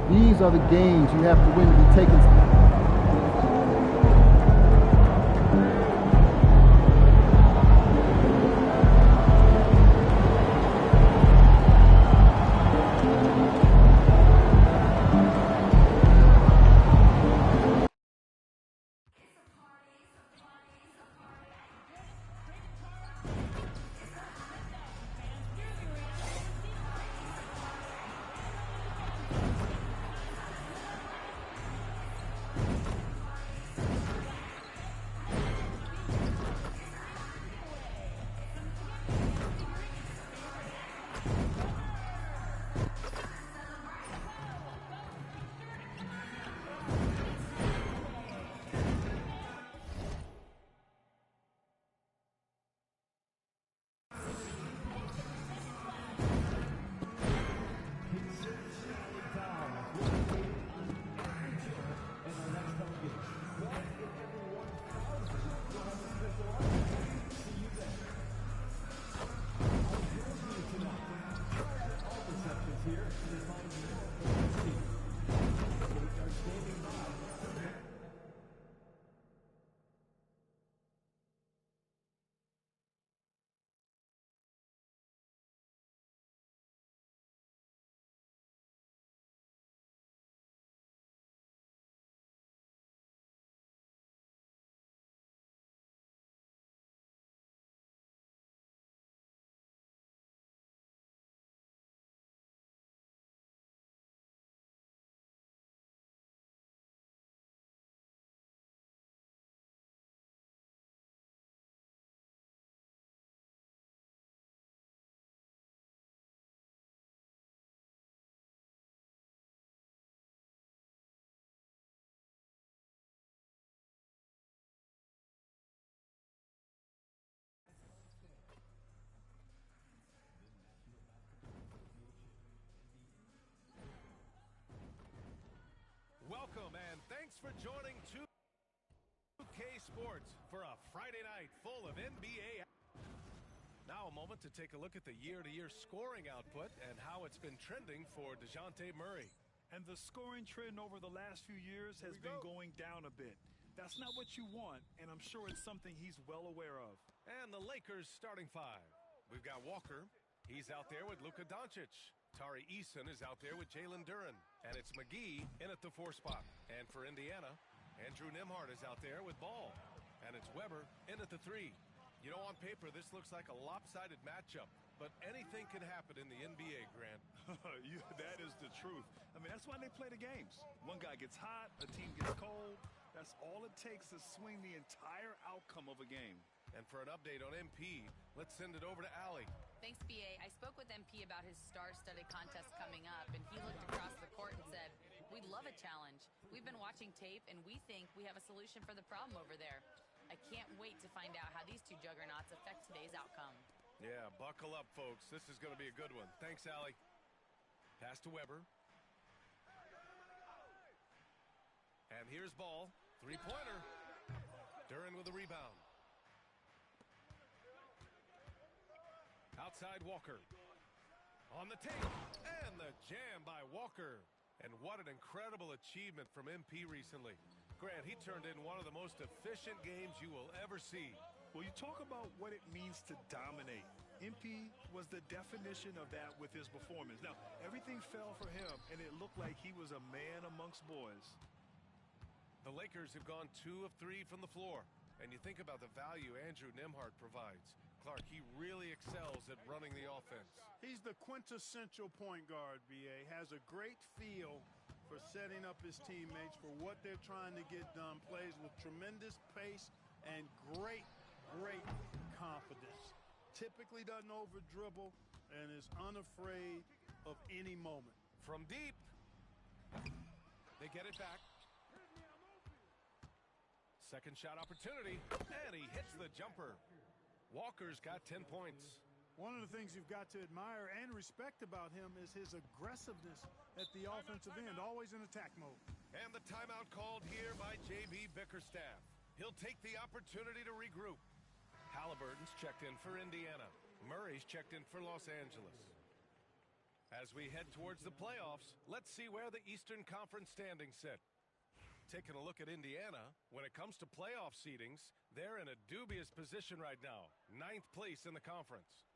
These are the games you have to win to be taken. Welcome and thanks for joining 2K Sports for a Friday night full of NBA. Now a moment to take a look at the year-to-year scoring output and how it's been trending for DeJounte Murray. And the scoring trend over the last few years has been going down a bit. That's not what you want, and I'm sure it's something he's well aware of. And the Lakers starting five. We've got Walker. He's out there with Luka Doncic. Tari Eason is out there with Jalen Duren. And it's McGee in at the 4 spot. And for Indiana, Andrew Nembhard is out there with Ball. And it's Weber in at the 3. You know, on paper, this looks like a lopsided matchup. But anything can happen in the NBA, Grant. That is the truth. I mean, that's why they play the games. One guy gets hot, a team gets cold. That's all it takes to swing the entire outcome of a game. And for an update on MP, let's send it over to Allie. Thanks, BA. I spoke with MP about his star-studded contest coming up, and he looked across the court and said, "We'd love a challenge. We've been watching tape, and we think we have a solution for the problem over there. I can't wait to find out how these two juggernauts affect today's outcome." Yeah, buckle up, folks. This is going to be a good one. Thanks, Allie. Pass to Weber. And here's Ball. Three-pointer. Duren with a rebound. Outside Walker. On the tape. And the jam by Walker. And what an incredible achievement from MP recently. Grant, he turned in one of the most efficient games you will ever see. Well, you talk about what it means to dominate. MP was the definition of that with his performance. Now, everything fell for him, and it looked like he was a man amongst boys. The Lakers have gone 2 of 3 from the floor. And you think about the value Andrew Nembhard provides. Clark, he really excels at running the offense. He's the quintessential point guard, BA. Has a great feel for setting up his teammates for what they're trying to get done. Plays with tremendous pace and great confidence. Typically doesn't over-dribble and is unafraid of any moment. From deep. They get it back. Second shot opportunity, and he hits the jumper. Walker's got 10 points. One of the things you've got to admire and respect about him is his aggressiveness at the offensive end, always in attack mode. And the timeout called here by J.B. Bickerstaff. He'll take the opportunity to regroup. Halliburton's checked in for Indiana. Murray's checked in for Los Angeles. As we head towards the playoffs, let's see where the Eastern Conference standings sit. Taking a look at Indiana, when it comes to playoff seedings, they're in a dubious position right now, 9th place in the conference.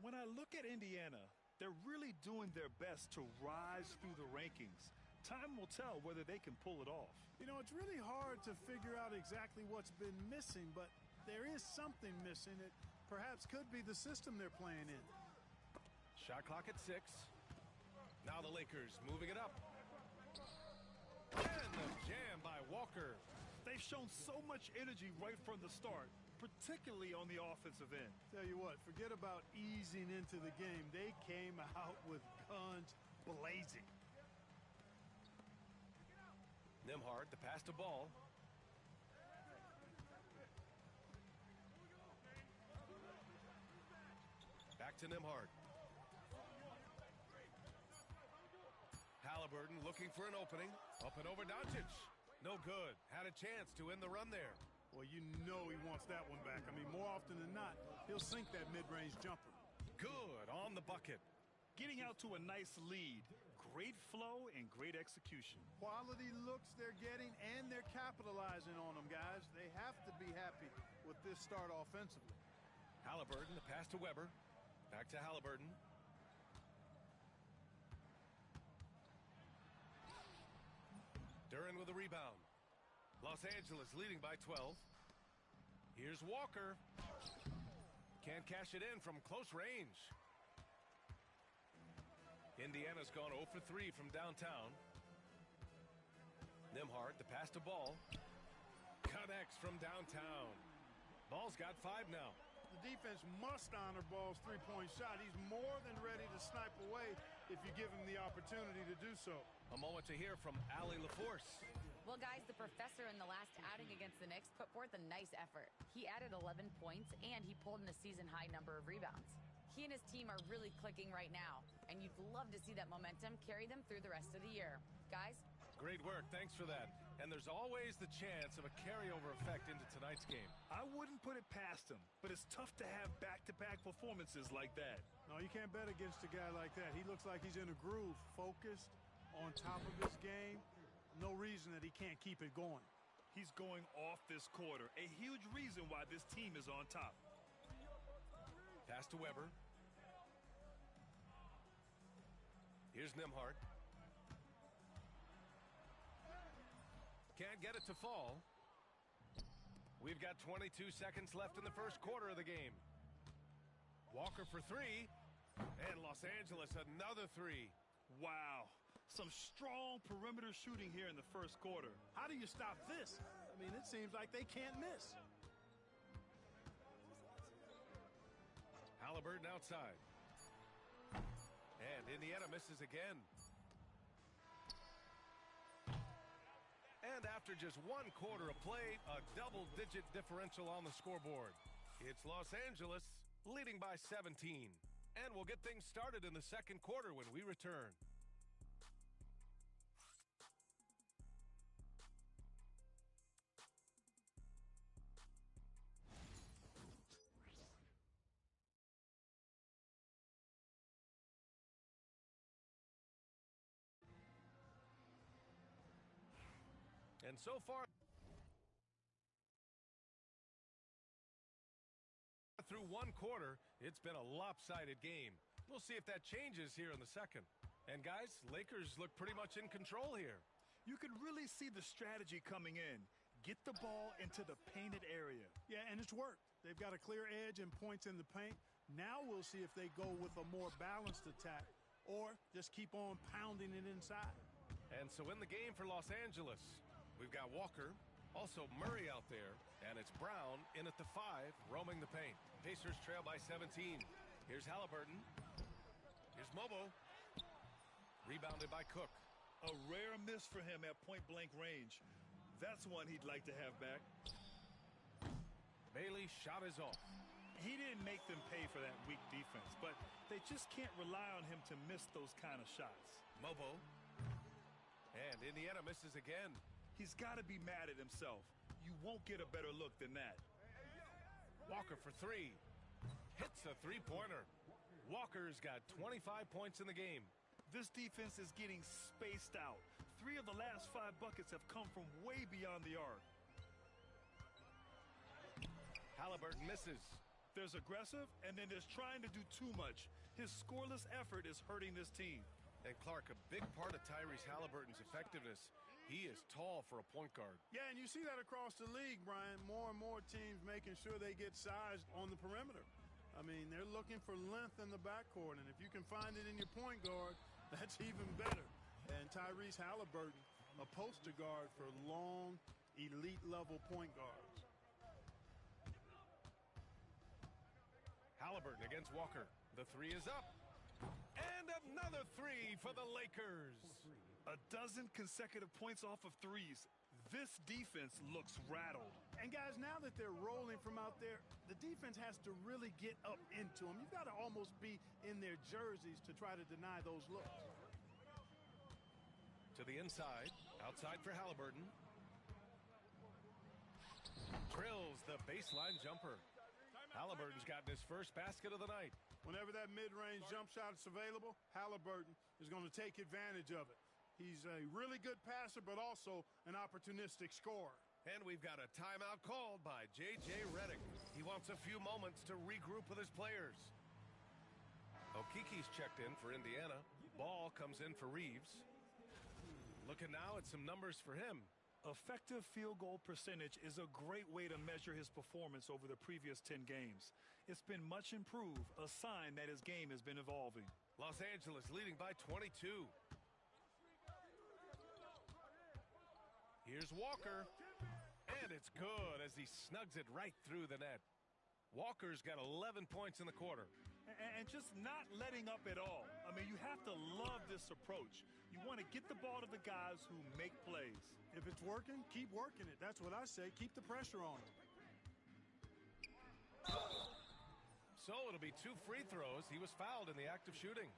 When I look at Indiana, they're really doing their best to rise through the rankings. Time will tell whether they can pull it off. You know, it's really hard to figure out exactly what's been missing, but there is something missing that perhaps could be the system they're playing in. Shot clock at 6. Now the Lakers moving it up. And the jam by Walker. They've shown so much energy right from the start, particularly on the offensive end. Tell you what, forget about easing into the game. They came out with guns blazing. Nembhard, the pass to Ball. Back to Nembhard. Halliburton looking for an opening. Up and over Doncic. No good. Had a chance to end the run there. Well, you know he wants that one back. I mean, more often than not, he'll sink that mid-range jumper. Good on the bucket. Getting out to a nice lead. Great flow and great execution. Quality looks they're getting, and they're capitalizing on them, guys. They have to be happy with this start offensively. Halliburton, the pass to Weber. Back to Halliburton. Duren with a rebound. Los Angeles leading by 12. Here's Walker. Can't cash it in from close range. Indiana's gone 0 for 3 from downtown. Nembhard, the pass to Ball. Connects from downtown. Ball's got 5 now. The defense must honor Ball's three-point shot. He's more than ready to snipe away if you give him the opportunity to do so. A moment to hear from Allie LaForce. Well, guys, the professor in the last outing against the Knicks put forth a nice effort. He added 11 points, and he pulled in a season-high number of rebounds. He and his team are really clicking right now, and you'd love to see that momentum carry them through the rest of the year. Guys? Great work. Thanks for that. And there's always the chance of a carryover effect into tonight's game. I wouldn't put it past him, but it's tough to have back-to-back performances like that. No, you can't bet against a guy like that. He looks like he's in a groove, focused, on top of his game. No reason that he can't keep it going. He's going off this quarter, a huge reason why this team is on top. Pass to Weber. Here's Nembhard. Can't get it to fall. We've got 22 seconds left in the first quarter of the game. Walker for 3. And Los Angeles another 3. Wow. Some strong perimeter shooting here in the first quarter. How do you stop this? I mean, it seems like they can't miss. Halliburton outside. And Indiana misses again. And after just 1 quarter of play, a double-digit differential on the scoreboard. It's Los Angeles leading by 17. And we'll get things started in the second quarter when we return. And so far, through 1 quarter, it's been a lopsided game. We'll see if that changes here in the second. And guys, Lakers look pretty much in control here. You can really see the strategy coming in. Get the ball into the painted area. Yeah, and it's worked. They've got a clear edge and points in the paint. Now we'll see if they go with a more balanced attack or just keep on pounding it inside. And so in the game for Los Angeles, we've got Walker, also Murray out there, and it's Brown in at the 5, roaming the paint. Pacers trail by 17. Here's Halliburton. Here's Mobo. Rebounded by Cook. A rare miss for him at point-blank range. That's one he'd like to have back. Bailey's shot is off. He didn't make them pay for that weak defense, but they just can't rely on him to miss those kind of shots. Mobo. And Indiana misses again. He's got to be mad at himself. You won't get a better look than that. Walker for 3. Hits a three-pointer. Walker's got 25 points in the game. This defense is getting spaced out. 3 of the last 5 buckets have come from way beyond the arc. Halliburton misses. There's aggressive, and then there's trying to do too much. His scoreless effort is hurting this team. And Clark, a big part of Tyrese Halliburton's effectiveness, he is tall for a point guard. Yeah, and you see that across the league, Brian. More and more teams making sure they get size on the perimeter. I mean, they're looking for length in the backcourt, and if you can find it in your point guard, that's even better. And Tyrese Halliburton, a poster guard for long, elite-level point guards. Halliburton against Walker. The 3 is up. And another 3 for the Lakers. 12 consecutive points off of threes. This defense looks rattled. And guys, now that they're rolling from out there, the defense has to really get up into them. You've got to almost be in their jerseys to try to deny those looks. To the inside, outside for Halliburton. Drills the baseline jumper. Halliburton's gotten his first basket of the night. Whenever that mid-range jump shot is available, Halliburton is going to take advantage of it. He's a really good passer, but also an opportunistic scorer. And we've got a timeout called by J.J. Redick. He wants a few moments to regroup with his players. Okiki's checked in for Indiana. Ball comes in for Reeves. Looking now at some numbers for him. Effective field goal percentage is a great way to measure his performance over the previous 10 games. It's been much improved, a sign that his game has been evolving. Los Angeles leading by 22. Here's Walker. And it's good as he snugs it right through the net. Walker's got 11 points in the quarter. And just not letting up at all. I mean, you have to love this approach. You want to get the ball to the guys who make plays. If it's working, keep working it. That's what I say. Keep the pressure on him. So it'll be 2 free throws. He was fouled in the act of shooting.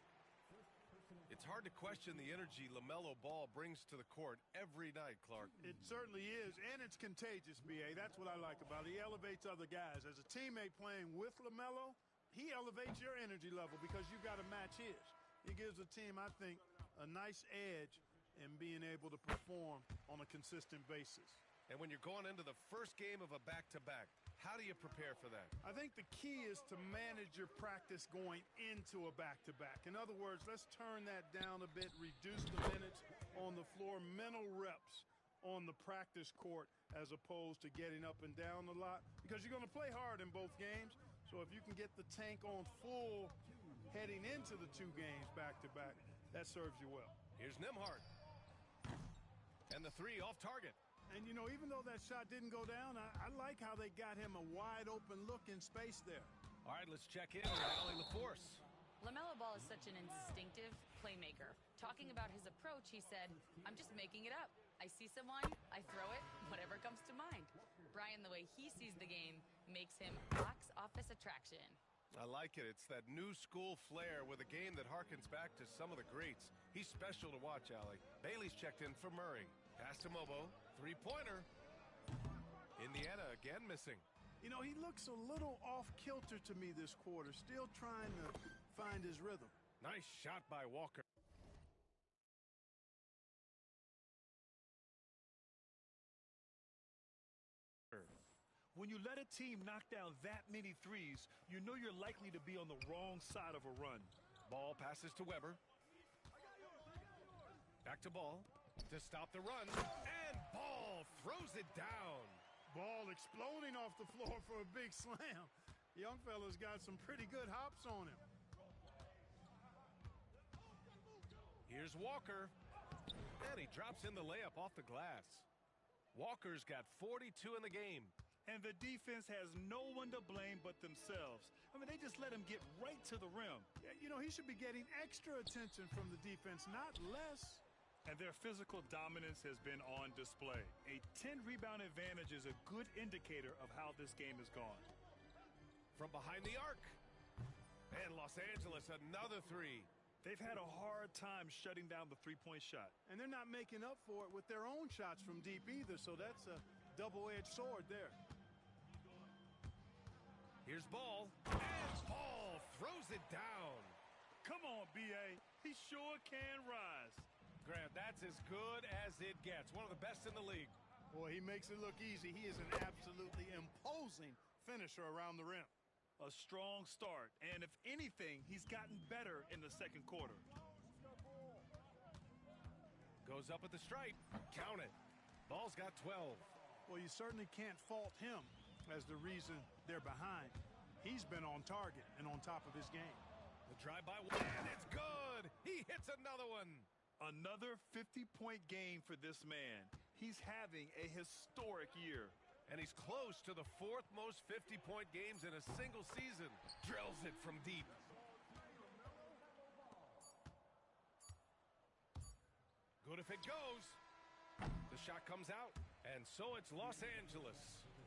It's hard to question the energy LaMelo Ball brings to the court every night, Clark. It certainly is, and it's contagious, B.A. That's what I like about it. He elevates other guys. As a teammate playing with LaMelo, he elevates your energy level because you've got to match his. He gives the team, I think, a nice edge in being able to perform on a consistent basis. And when you're going into the first game of a back-to-back, how do you prepare for that? I think the key is to manage your practice going into a back-to-back. In other words, let's turn that down a bit, reduce the minutes on the floor, mental reps on the practice court as opposed to getting up and down a lot because you're going to play hard in both games. So if you can get the tank on full heading into the 2 games back-to-back, that serves you well. Here's Nembhard. And the 3 off target. And, you know, even though that shot didn't go down, I like how they got him a wide-open look in space there. All right, let's check in with Allie LaForce. LaMelo Ball is such an instinctive playmaker. Talking about his approach, he said, I'm just making it up. I see someone, I throw it, whatever comes to mind. Brian, the way he sees the game makes him box office attraction. I like it. It's that new school flair with a game that harkens back to some of the greats. He's special to watch, Allie. Bailey's checked in for Murray. Pass to Mobo. 3-pointer. Indiana again missing. You know, he looks a little off-kilter to me this quarter, still trying to find his rhythm. Nice shot by Walker. When you let a team knock down that many threes, you know you're likely to be on the wrong side of a run. Ball passes to Weber. Back to Ball to stop the run. And Ball throws it down. Ball exploding off the floor for a big slam. Young fella's got some pretty good hops on him. Here's Walker. And he drops in the layup off the glass. Walker's got 42 in the game. And the defense has no one to blame but themselves. I mean, they just let him get right to the rim. Yeah, you know, he should be getting extra attention from the defense, not less. And their physical dominance has been on display. A 10-rebound advantage is a good indicator of how this game has gone. From behind the arc. And Los Angeles, another 3. They've had a hard time shutting down the three-point shot. And they're not making up for it with their own shots from deep either, so that's a double-edged sword there. Here's Ball. And Ball throws it down. Come on, B.A. He sure can rise. Grant, that's as good as it gets. One of the best in the league. Boy, he makes it look easy. He is an absolutely imposing finisher around the rim. A strong start, and if anything, he's gotten better in the second quarter. Goes up at the stripe. Count it. Ball's got 12. Well, you certainly can't fault him as the reason they're behind. He's been on target and on top of his game. The drive by one, and it's good. He hits another one. Another 50-point game for this man. He's having a historic year. And he's close to the fourth most 50-point games in a single season. Drills it from deep. Good if it goes. The shot comes out, and so it's Los Angeles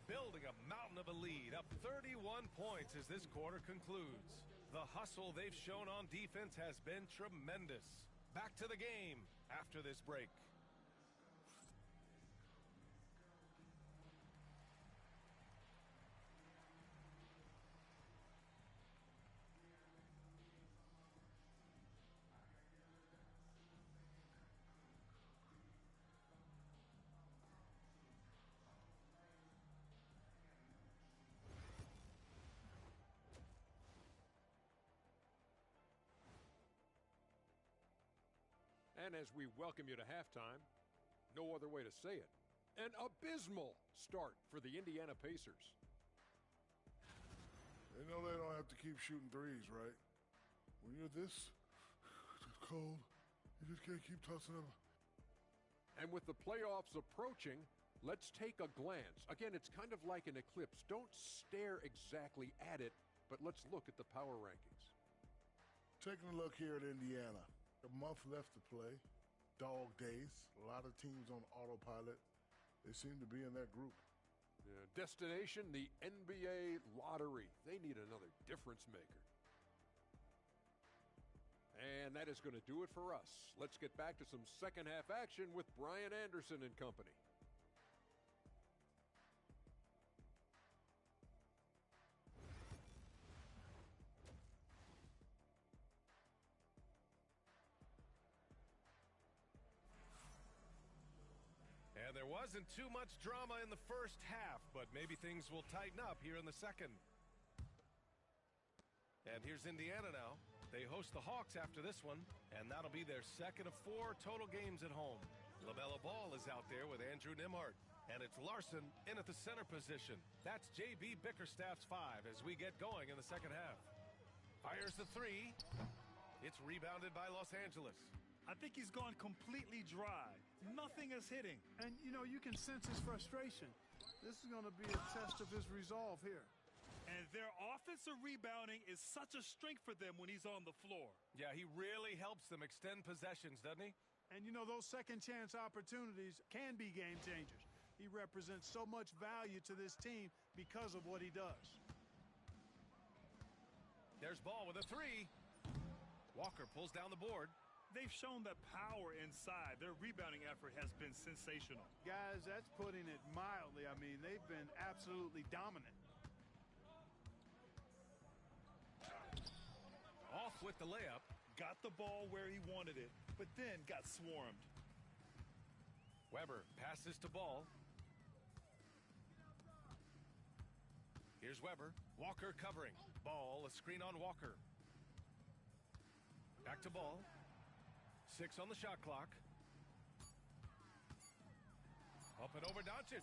building a mountain of a lead, up 31 points as this quarter concludes. The hustle they've shown on defense has been tremendous. Back to the game after this break. And as we welcome you to halftime, no other way to say it, an abysmal start for the Indiana Pacers. They know they don't have to keep shooting threes, right? When you're this cold, you just can't keep tossing them. And with the playoffs approaching, let's take a glance. Again, it's kind of like an eclipse. Don't stare exactly at it, but let's look at the power rankings. Taking a look here at Indiana. A month left to play. Dog days. A lot of teams on autopilot. They seem to be in that group. Destination, the NBA lottery. They need another difference maker. And that is going to do it for us. Let's get back to some second half action with Brian Anderson and company. And there wasn't too much drama in the first half, but maybe things will tighten up here in the second. And here's Indiana now. They host the Hawks after this one, and that'll be their second of 4 total games at home. LaMelo Ball is out there with Andrew Nembhard, and it's Larson in at the center position. That's J.B. Bickerstaff's 5 as we get going in the second half. Fires the 3. It's rebounded by Los Angeles. I think he's gone completely dry. Nothing is hitting. And, you know, you can sense his frustration. This is going to be a test of his resolve here. And their offensive rebounding is such a strength for them when he's on the floor. Yeah, he really helps them extend possessions, doesn't he? And, you know, those second chance opportunities can be game changers. He represents so much value to this team because of what he does. There's Ball with a 3. Walker pulls down the board. They've shown that power inside. Their rebounding effort has been sensational. Guys, that's putting it mildly. I mean, they've been absolutely dominant. Off with the layup. Got the ball where he wanted it, but then got swarmed. Weber passes to Ball. Here's Weber. Walker covering. Ball, a screen on Walker. Back to Ball. 6 on the shot clock. Up and over Doncic.